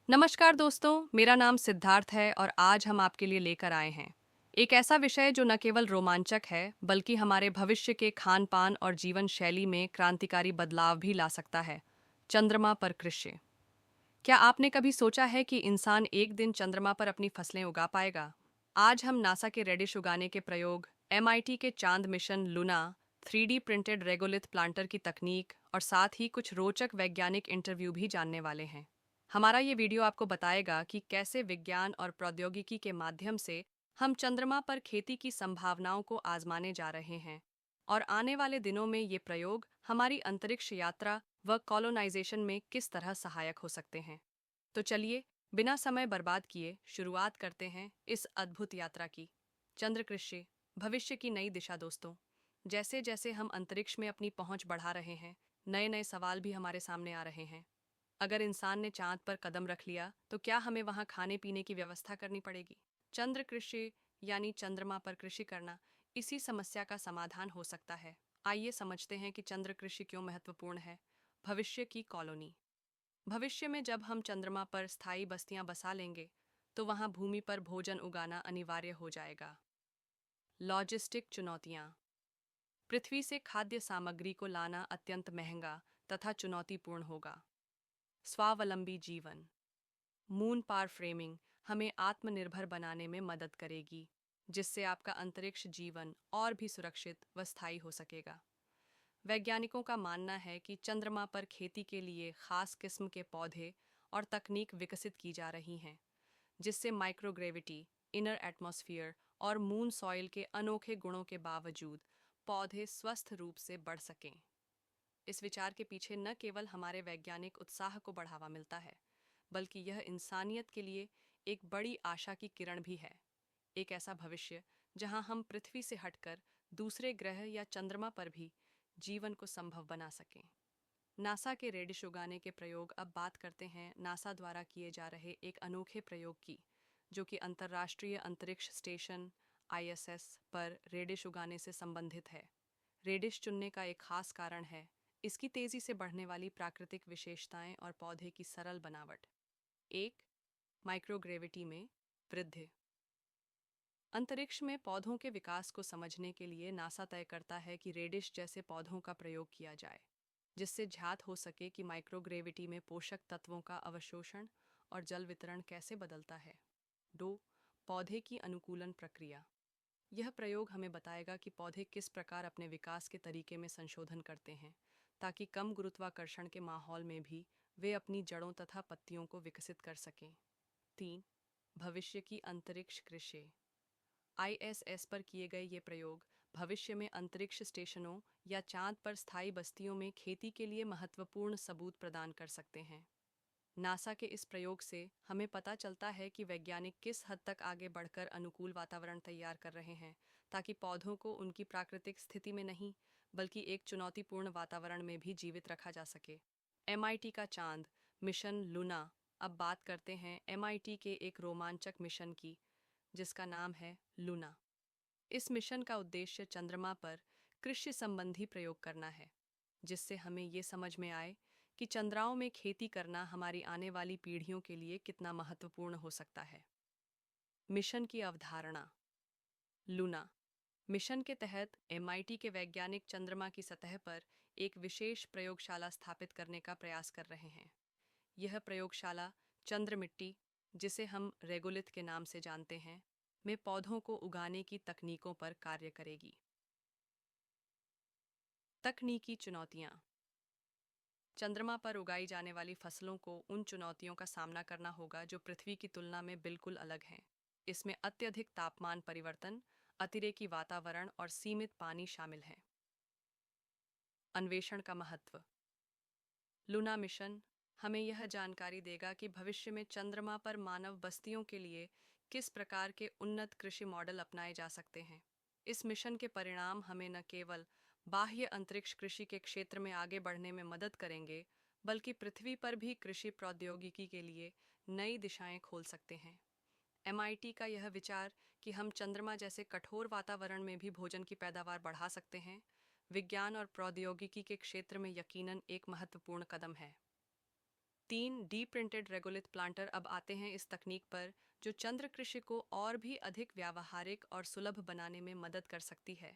नमस्कार दोस्तों, मेरा नाम सिद्धार्थ है और आज हम आपके लिए लेकर आए हैं एक ऐसा विषय जो न केवल रोमांचक है बल्कि हमारे भविष्य के खान पान और जीवन शैली में क्रांतिकारी बदलाव भी ला सकता है। चंद्रमा पर कृषि। क्या आपने कभी सोचा है कि इंसान एक दिन चंद्रमा पर अपनी फसलें उगा पाएगा? आज हम नासा के रेडिश उगाने के प्रयोग, एमआईटी के चांद mission Luna, 3D printed regolith planter की तकनीक और साथ ही कुछ रोचक वैज्ञानिक इंटरव्यू भी जानने वाले हैं। हमारा ये वीडियो आपको बताएगा कि कैसे विज्ञान और प्रौद्योगिकी के माध्यम से हम चंद्रमा पर खेती की संभावनाओं को आजमाने जा रहे हैं और आने वाले दिनों में ये प्रयोग हमारी अंतरिक्ष यात्रा व कॉलोनाइजेशन में किस तरह सहायक हो सकते हैं। तो चलिए, बिना समय बर्बाद किए शुरुआत करते हैं इस अद्भुत यात्रा की। चंद्र कृषि, भविष्य की नई दिशा। दोस्तों, जैसे जैसे हम अंतरिक्ष में अपनी पहुंच बढ़ा रहे हैं, नए नए सवाल भी हमारे सामने आ रहे हैं। अगर इंसान ने चांद पर कदम रख लिया तो क्या हमें वहां खाने पीने की व्यवस्था करनी पड़ेगी? चंद्र कृषि यानी चंद्रमा पर कृषि करना इसी समस्या का समाधान हो सकता है। आइए समझते हैं कि चंद्र कृषि क्यों महत्वपूर्ण है। भविष्य की कॉलोनी। भविष्य में जब हम चंद्रमा पर स्थायी बस्तियां बसा लेंगे तो वहां भूमि पर भोजन उगाना अनिवार्य हो जाएगा। लॉजिस्टिक चुनौतियां। पृथ्वी से खाद्य सामग्री को लाना अत्यंत महंगा तथा चुनौतीपूर्ण होगा। स्वावलंबी जीवन। मून पार फ्रेमिंग हमें आत्मनिर्भर बनाने में मदद करेगी, जिससे आपका अंतरिक्ष जीवन और भी सुरक्षित व स्थायी हो सकेगा। वैज्ञानिकों का मानना है कि चंद्रमा पर खेती के लिए खास किस्म के पौधे और तकनीक विकसित की जा रही हैं, जिससे माइक्रोग्रेविटी, इनर एटमॉस्फेयर और मून सॉइल के अनोखे गुणों के बावजूद पौधे स्वस्थ रूप से बढ़ सकें। इस विचार के पीछे न केवल हमारे वैज्ञानिक उत्साह को बढ़ावा मिलता है, बल्कि यह इंसानियत के लिए एक बड़ी आशा की किरण भी है। एक ऐसा भविष्य जहां हम पृथ्वी से हटकर दूसरे ग्रह या चंद्रमा पर भी जीवन को संभव बना सकें। नासा के रेडिश उगाने के प्रयोग। अब बात करते हैं नासा द्वारा किए जा रहे एक अनोखे प्रयोग की, जो कि अंतर्राष्ट्रीय अंतरिक्ष स्टेशन आईएसएस पर रेडिश उगाने से संबंधित है। रेडिश चुनने का एक खास कारण है इसकी तेजी से बढ़ने वाली प्राकृतिक विशेषताएं और पौधे की सरल बनावट। एक, माइक्रोग्रेविटी में वृद्धि। अंतरिक्ष में पौधों के विकास को समझने के लिए नासा तय करता है कि रेडिश जैसे पौधों का प्रयोग किया जाए, जिससे ज्ञात हो सके कि माइक्रोग्रेविटी में पोषक तत्वों का अवशोषण और जल वितरण कैसे बदलता है। दो, पौधे की अनुकूलन प्रक्रिया। यह प्रयोग हमें बताएगा कि पौधे किस प्रकार अपने विकास के तरीके में संशोधन करते हैं, ताकि कम गुरुत्वाकर्षण के माहौल में भी वे अपनी जड़ों तथा पत्तियों को विकसित कर सकें। तीन, भविष्य की अंतरिक्ष कृषि। आईएसएस पर किए गए ये प्रयोग भविष्य में अंतरिक्ष स्टेशनों या चांद पर स्थायी बस्तियों में खेती के लिए महत्वपूर्ण सबूत प्रदान कर सकते हैं। नासा के इस प्रयोग से हमें पता चलता है कि वैज्ञानिक किस हद तक आगे बढ़कर अनुकूल वातावरण तैयार कर रहे हैं, ताकि पौधों को उनकी प्राकृतिक स्थिति में नहीं बल्कि एक चुनौतीपूर्ण वातावरण में भी जीवित रखा जा सके। एमआईटी का चांद मिशन लूना। अब बात करते हैं एमआईटी के एक रोमांचक मिशन की, जिसका नाम है लूना। इस मिशन का उद्देश्य चंद्रमा पर कृषि संबंधी प्रयोग करना है, जिससे हमें ये समझ में आए कि चंद्राओं में खेती करना हमारी आने वाली पीढ़ियों के लिए कितना महत्वपूर्ण हो सकता है। मिशन की अवधारणा। लूना मिशन के तहत एमआईटी के वैज्ञानिक चंद्रमा की सतह पर एक विशेष प्रयोगशाला स्थापित करने का प्रयास कर रहे हैं। यह प्रयोगशाला चंद्र मिट्टी, जिसे हम रेगोलिथ के नाम से जानते हैं, में पौधों को उगाने की तकनीकों पर कार्य करेगी। तकनीकी चुनौतियां। चंद्रमा पर उगाई जाने वाली फसलों को उन चुनौतियों का सामना करना होगा जो पृथ्वी की तुलना में बिल्कुल अलग हैं। इसमें अत्यधिक तापमान परिवर्तन, अतिरेकी वातावरण और सीमित पानी शामिल हैं। अन्वेषण का महत्व। लूना मिशन हमें यह जानकारी देगा कि भविष्य में चंद्रमा पर मानव बस्तियों के लिए किस प्रकार के उन्नत कृषि मॉडल अपनाए जा सकते हैं। इस मिशन के परिणाम हमें न केवल बाह्य अंतरिक्ष कृषि के क्षेत्र में आगे बढ़ने में मदद करेंगे, बल्कि पृथ्वी पर भी कृषि प्रौद्योगिकी के लिए नई दिशाएं खोल सकते हैं। एमआईटी का यह विचार कि हम चंद्रमा जैसे कठोर वातावरण में भी भोजन की पैदावार बढ़ा सकते हैं, विज्ञान और प्रौद्योगिकी के क्षेत्र में यकीनन एक महत्वपूर्ण कदम है। 3 डी प्रिंटेड रेगोलिथ प्लांटर। अब आते हैं इस तकनीक पर जो चंद्र कृषि को और भी अधिक व्यावहारिक और सुलभ बनाने में मदद कर सकती है।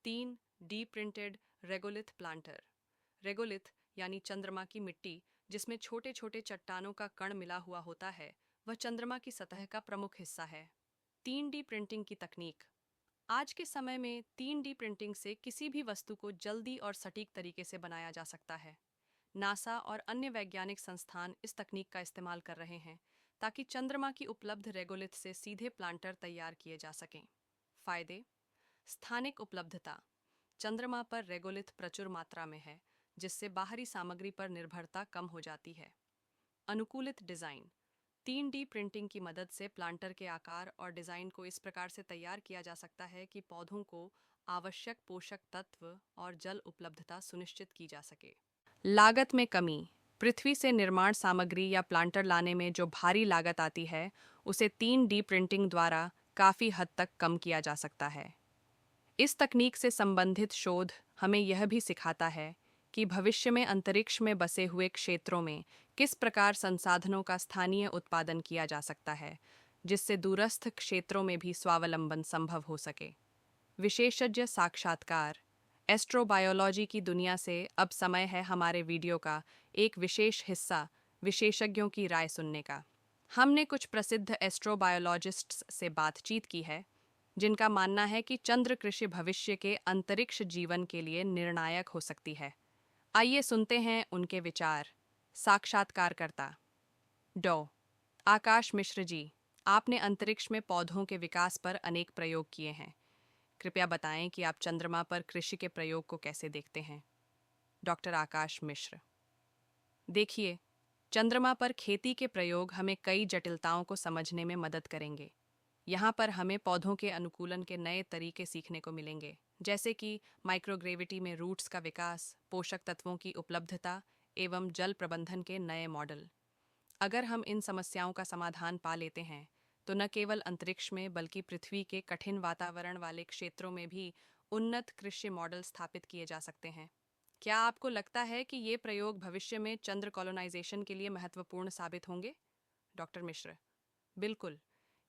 3 D printed regolith planter. Regolith यानी चंद्रमा की मिट्टी, जिसमें छोटे छोटे चट्टानों का कण मिला हुआ होता है, वह चंद्रमा की सतह का प्रमुख हिस्सा है। 3D प्रिंटिंग की तकनीक। आज के समय में 3D प्रिंटिंग से किसी भी वस्तु को जल्दी और सटीक तरीके से बनाया जा सकता है। नासा और अन्य वैज्ञानिक संस्थान इस तकनीक का इस्तेमाल कर रहे हैं ताकि चंद्रमा की उपलब्ध रेगोलिथ से सीधे प्लांटर तैयार किए जा सकें। फायदे। स्थानिक उपलब्धता। चंद्रमा पर रेगोलिथ प्रचुर मात्रा में है, जिससे बाहरी सामग्री पर निर्भरता कम हो जाती है। अनुकूलित डिज़ाइन। 3D प्रिंटिंग की मदद से प्लांटर के आकार और डिज़ाइन को इस प्रकार से तैयार किया जा सकता है कि पौधों को आवश्यक पोषक तत्व और जल उपलब्धता सुनिश्चित की जा सके। लागत में कमी। पृथ्वी से निर्माण सामग्री या प्लांटर लाने में जो भारी लागत आती है, उसे 3D प्रिंटिंग द्वारा काफ़ी हद तक कम किया जा सकता है। इस तकनीक से संबंधित शोध हमें यह भी सिखाता है कि भविष्य में अंतरिक्ष में बसे हुए क्षेत्रों में किस प्रकार संसाधनों का स्थानीय उत्पादन किया जा सकता है, जिससे दूरस्थ क्षेत्रों में भी स्वावलंबन संभव हो सके। विशेषज्ञ साक्षात्कार। एस्ट्रोबायोलॉजी की दुनिया से अब समय है हमारे वीडियो का एक विशेष हिस्सा विशेषज्ञों की राय सुनने का। हमने कुछ प्रसिद्ध एस्ट्रोबायोलॉजिस्ट्स से बातचीत की है, जिनका मानना है कि चंद्र कृषि भविष्य के अंतरिक्ष जीवन के लिए निर्णायक हो सकती है। आइए सुनते हैं उनके विचार। साक्षात्कारकर्ता। डॉ. आकाश मिश्र जी, आपने अंतरिक्ष में पौधों के विकास पर अनेक प्रयोग किए हैं। कृपया बताएं कि आप चंद्रमा पर कृषि के प्रयोग को कैसे देखते हैं। डॉक्टर आकाश मिश्र। देखिए, चंद्रमा पर खेती के प्रयोग हमें कई जटिलताओं को समझने में मदद करेंगे। यहाँ पर हमें पौधों के अनुकूलन के नए तरीके सीखने को मिलेंगे, जैसे कि माइक्रोग्रेविटी में रूट्स का विकास, पोषक तत्वों की उपलब्धता एवं जल प्रबंधन के नए मॉडल। अगर हम इन समस्याओं का समाधान पा लेते हैं, तो न केवल अंतरिक्ष में बल्कि पृथ्वी के कठिन वातावरण वाले क्षेत्रों में भी उन्नत कृषि मॉडल स्थापित किए जा सकते हैं। क्या आपको लगता है कि ये प्रयोग भविष्य में चंद्र कॉलोनाइजेशन के लिए महत्वपूर्ण साबित होंगे? डॉक्टर मिश्र। बिल्कुल।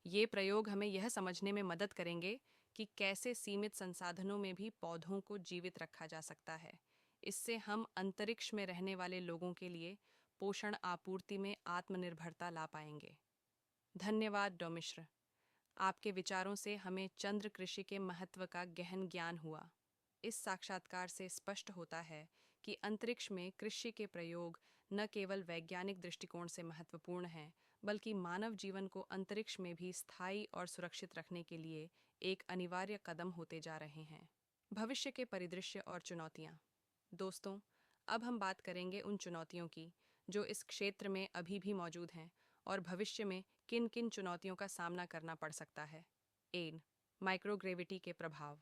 ये प्रयोग हमें यह समझने में मदद करेंगे कि कैसे सीमित संसाधनों में भी पौधों को जीवित रखा जा सकता है। इससे हम अंतरिक्ष में रहने वाले लोगों के लिए पोषण आपूर्ति में आत्मनिर्भरता ला पाएंगे। धन्यवाद डॉ. मिश्र। आपके विचारों से हमें चंद्र कृषि के महत्व का गहन ज्ञान हुआ। इस साक्षात्कार से स्पष्ट होता है कि अंतरिक्ष में कृषि के प्रयोग न केवल वैज्ञानिक दृष्टिकोण से महत्वपूर्ण हैं, बल्कि मानव जीवन को अंतरिक्ष में भी स्थायी और सुरक्षित रखने के लिए एक अनिवार्य कदम होते जा रहे हैं। भविष्य के परिदृश्य और चुनौतियाँ। दोस्तों, अब हम बात करेंगे उन चुनौतियों की जो इस क्षेत्र में अभी भी मौजूद हैं और भविष्य में किन किन चुनौतियों का सामना करना पड़ सकता है। एन माइक्रोग्रेविटी के प्रभाव।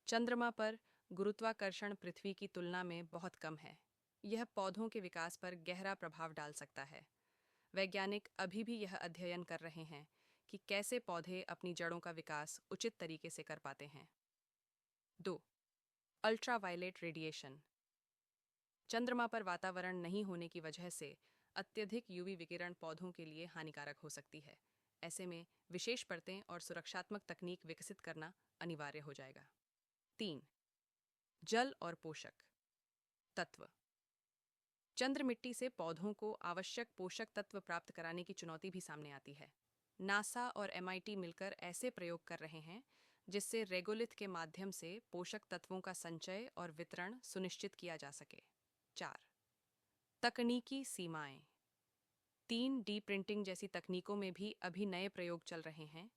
चंद्रमा पर गुरुत्वाकर्षण पृथ्वी की तुलना में बहुत कम है। यह पौधों के विकास पर गहरा प्रभाव डाल सकता है। वैज्ञानिक अभी भी यह अध्ययन कर रहे हैं कि कैसे पौधे अपनी जड़ों का विकास उचित तरीके से कर पाते हैं। 2. Ultraviolet radiation. चंद्रमा पर वातावरण नहीं होने की वजह से अत्यधिक यूवी विकिरण पौधों के लिए हानिकारक हो सकती है। ऐसे में विशेष परतें और सुरक्षात्मक तकनीक विकसित करना अनिवार्य हो जाएगा। 3. जल और पोषक तत्व। चंद्र मिट्टी से पौधों को आवश्यक पोषक तत्व प्राप्त कराने की चुनौती भी सामने आती है। नासा और MIT मिलकर ऐसे प्रयोग कर रहे हैं जिससे रेगोलिथ के माध्यम से पोषक तत्वों का संचय और वितरण सुनिश्चित किया जा सके। 4. तकनीकी सीमाएं। 3D प्रिंटिंग जैसी तकनीकों में भी अभी नए प्रयोग चल रहे हैं,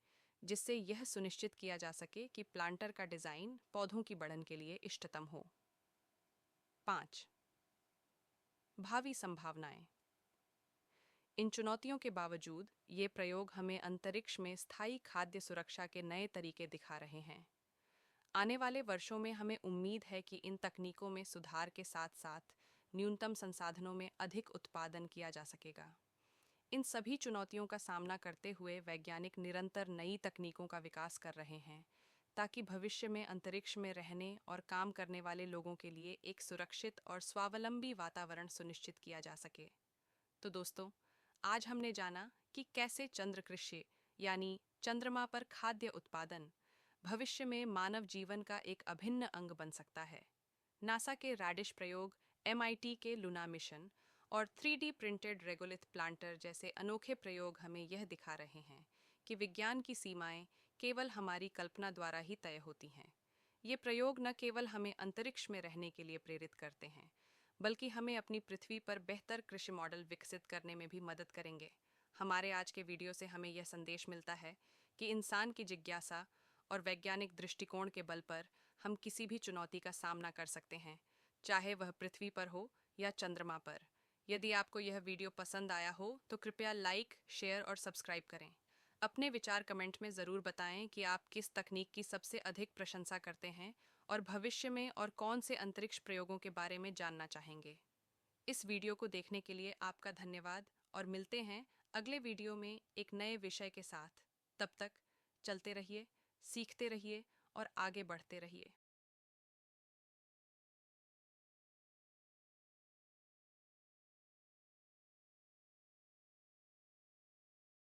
जिससे यह सुनिश्चित किया जा सके कि प्लांटर का डिजाइन पौधों की बढ़न के लिए इष्टतम हो। 5. भावी संभावनाएं। इन चुनौतियों के बावजूद ये प्रयोग हमें अंतरिक्ष में स्थायी खाद्य सुरक्षा के नए तरीके दिखा रहे हैं। आने वाले वर्षों में हमें उम्मीद है कि इन तकनीकों में सुधार के साथ साथ न्यूनतम संसाधनों में अधिक उत्पादन किया जा सकेगा। इन सभी चुनौतियों का सामना करते हुए वैज्ञानिक निरंतर नई तकनीकों का विकास कर रहे हैं ताकि भविष्य में अंतरिक्ष में रहने और काम करने वाले लोगों के लिए एक सुरक्षित और स्वावलंबी वातावरण सुनिश्चित किया जा सके। तो दोस्तों, आज हमने जाना कि कैसे चंद्र कृषि यानी चंद्रमा पर खाद्य उत्पादन भविष्य में मानव जीवन का एक अभिन्न अंग बन सकता है। नासा के रैडिश प्रयोग, MIT के लूना मिशन और 3D प्रिंटेड रेगोलिथ प्लांटर जैसे अनोखे प्रयोग हमें यह दिखा रहे हैं कि विज्ञान की सीमाएं केवल हमारी कल्पना द्वारा ही तय होती हैं। ये प्रयोग न केवल हमें अंतरिक्ष में रहने के लिए प्रेरित करते हैं, बल्कि हमें अपनी पृथ्वी पर बेहतर कृषि मॉडल विकसित करने में भी मदद करेंगे। हमारे आज के वीडियो से हमें यह संदेश मिलता है कि इंसान की जिज्ञासा और वैज्ञानिक दृष्टिकोण के बल पर हम किसी भी चुनौती का सामना कर सकते हैं, चाहे वह पृथ्वी पर हो या चंद्रमा पर। यदि आपको यह वीडियो पसंद आया हो तो कृपया लाइक, शेयर और सब्सक्राइब करें। अपने विचार कमेंट में ज़रूर बताएं कि आप किस तकनीक की सबसे अधिक प्रशंसा करते हैं और भविष्य में और कौन से अंतरिक्ष प्रयोगों के बारे में जानना चाहेंगे। इस वीडियो को देखने के लिए आपका धन्यवाद और मिलते हैं अगले वीडियो में एक नए विषय के साथ। तब तक चलते रहिए, सीखते रहिए और आगे बढ़ते रहिए।